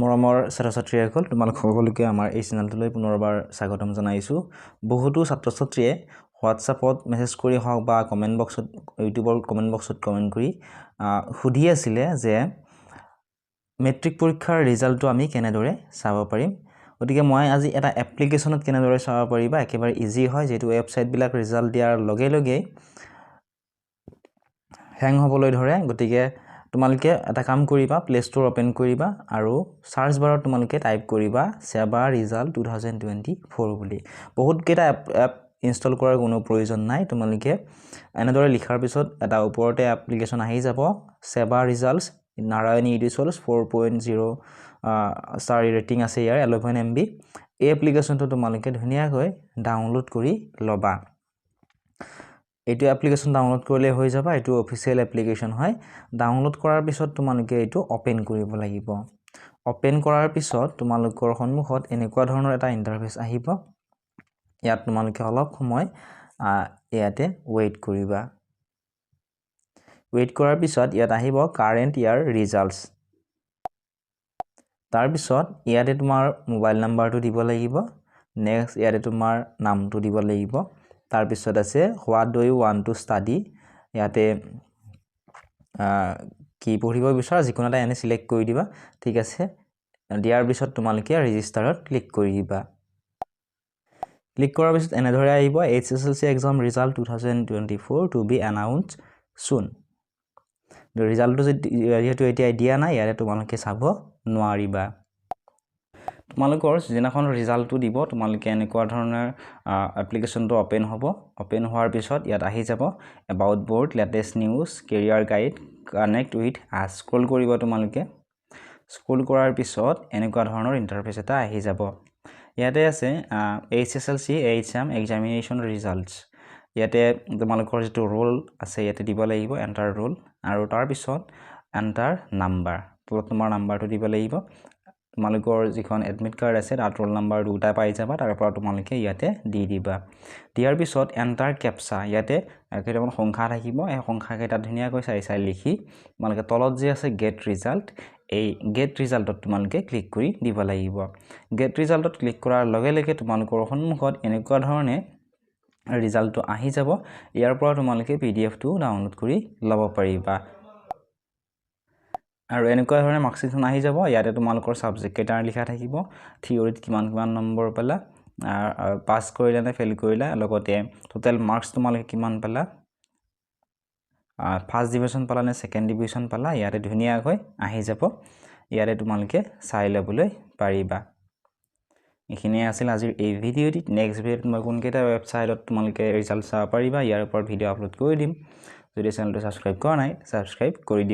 মৰমৰ ছাত্ৰ-ছাত্ৰীসকল তোমালোক সকলোকে আমাৰ এই চেনেলটোলৈ পুনৰবাৰ স্বাগতম জনাইছোঁ। বহুতো ছাত্ৰ-ছাত্ৰীয়ে হোৱাটছআপত মেছেজ কৰি হওক বা কমেণ্ট বক্সত ইউটিউবৰ কমেণ্ট বক্সত কমেণ্ট কৰি সুধি আছিলে যে মেট্ৰিক পৰীক্ষাৰ ৰিজাল্টটো আমি কেনেদৰে চাব পাৰিম। গতিকে মই আজি এটা এপ্লিকেশ্যনত কেনেদৰে চাব পাৰিবা একেবাৰে ইজি হয়, যেটো ৱেবছাইটবিলাক ৰিজাল্ট দিয়াৰ লগে লগে হ্যাং হ'বলৈ ধৰে। গতিকে তোমালোকে এটা কাম কৰিবা, প্লে ষ্ট'ৰ ওপেন কৰিবা আৰু সাৰ্চ বাৰত তোমালোকে টাইপ কৰিবা সেবা ৰিজাল্ট 2024 বুলি। বহুত কেইটা এপ ইনষ্টল কৰাৰ কোনো প্ৰয়োজন নাই। তোমালোকে এনেদৰে লিখাৰ পিছত এটা ওপৰতে এপ্লিকেশ্যন আহি যাব, সেবা ৰিজাল্টছ নাৰায়ণী এডিচনছ 4.0 ষ্টাৰ ৰেটিং আছে, ইয়াৰ 11 MB। এই এপ্লিকেশ্যনটো তোমালোকে ধুনীয়াকৈ ডাউনলোড কৰি ল'বা। এইটো এপ্লিকেশ্যন ডাউনলোড কৰিলে হৈ যাব, এইটো অফিচিয়েল এপ্লিকেশ্যন হয়। ডাউনলোড কৰাৰ পিছত তোমালোকে এইটো ওপেন কৰিব লাগিব। ওপেন কৰাৰ পিছত তোমালোকৰ সন্মুখত এনেকুৱা ধৰণৰ এটা ইন্টাৰফেচ আহিব। ইয়াত তোমালোকে অলপ সময় ইয়াতে ৱেইট কৰিবা। ৱেইট কৰাৰ পিছত ইয়াত আহিব কাৰেণ্ট ইয়াৰ ৰিজাল্টছ। তাৰ পিছত ইয়াতে তোমাৰ মোবাইল নাম্বাৰটো দিব লাগিব। নেক্সট ইয়াতে তোমাৰ নামটো দিব লাগিব। তাৰ পিছত আছে what do you want to study. ইয়াতে কি পঢ়িব বিচাৰা যিকোনো এটা এনে সিলেক্ট কৰি দিবা। ঠিক আছে, দিয়াৰ পিছত তোমালোকে ৰেজিষ্টাৰত ক্লিক কৰি দিবা। ক্লিক কৰাৰ পিছত এনেদৰে আহিব HSLC exam result 2024 to be announced soon. ৰিজাল্টটো যেহেতু এতিয়া দিয়া নাই, ইয়াতে তোমালোকে চাব নোৱাৰিবা। তোমালোকৰ যিদিনাখন ৰিজাল্টটো দিব তোমালোকে এনেকুৱা ধৰণৰ এপ্লিকেশ্যনটো ওপেন হ'ব। ওপেন হোৱাৰ পিছত ইয়াত আহি যাব about board, latest news, career guide, connect with আছ। স্ক্ৰল কৰিব তোমালোকে। স্ক্ৰল কৰাৰ পিছত এনেকুৱা ধৰণৰ ইন্টাৰফেচ এটা আহি যাব। ইয়াতে আছে HSLC HM এক্সামিনেশ্যন ৰিজাল্টছ। ইয়াতে তোমালোকৰ যেটো ৰোল আছে ইয়াতে দিব লাগিব, এন্টাৰ ৰোল, আৰু তাৰ পিছত এন্টাৰ নাম্বাৰ। তোমাৰ নাম্বাৰটো দিব লাগিব। তোমালোকৰ যিখন এডমিট কাৰ্ড আছে তাত ৰোল নাম্বাৰ দুটা পাই যাবা, তাৰ পৰা তোমালোকে ইয়াতে দি দিবা। দিয়াৰ পিছত এন্টাৰ কেপচা, ইয়াতে কেইটামান সংখ্যা থাকিব। এই সংখ্যা কেইটা ধুনীয়াকৈ চাই লিখি তোমালোকে তলত যে আছে গেট ৰিজাল্ট, এই গেট ৰিজাল্টত তোমালোকে ক্লিক কৰি দিব লাগিব। গেট ৰিজাল্টত ক্লিক কৰাৰ লগে লগে তোমালোকৰ সন্মুখত এনেকুৱা ধৰণে ৰিজাল্টটো আহি যাব। ইয়াৰ পৰা তোমালোকে PDF-টো ডাউনলোড কৰি ল'ব পাৰিবা। আৰু এনেকুৱা ধৰণে মাৰ্কশ্বিটখন আহি যাব। ইয়াতে তোমালোকৰ সাবজেক্ট কেইটা লিখা থাকিব, থিয়ৰিত কিমান নম্বৰ পালা, পাছ কৰিলা নে ফেইল কৰিলা, লগতে টোটেল মাৰ্কছ তোমালোকে কিমান পালা, ফাৰ্ষ্ট ডিভিজন পালা নে ছেকেণ্ড ডিভিজন পালা, ইয়াতে ধুনীয়াকৈ আহি যাব। ইয়াতে তোমালোকে চাই ল'বলৈ পাৰিবা। এইখিনিয়ে আছিল আজিৰ এই ভিডিঅ'টি। নেক্সট ভিডিঅ'ত মই কোনকেইটা ৱেবছাইটত তোমালোকে ৰিজাল্ট চাব পাৰিবা ইয়াৰ ওপৰত ভিডিঅ' আপলোড কৰি দিম। যদি চেনেলটো ছাবস্ক্ৰাইব কৰা নাই ছাবস্ক্ৰাইব কৰি দিবা।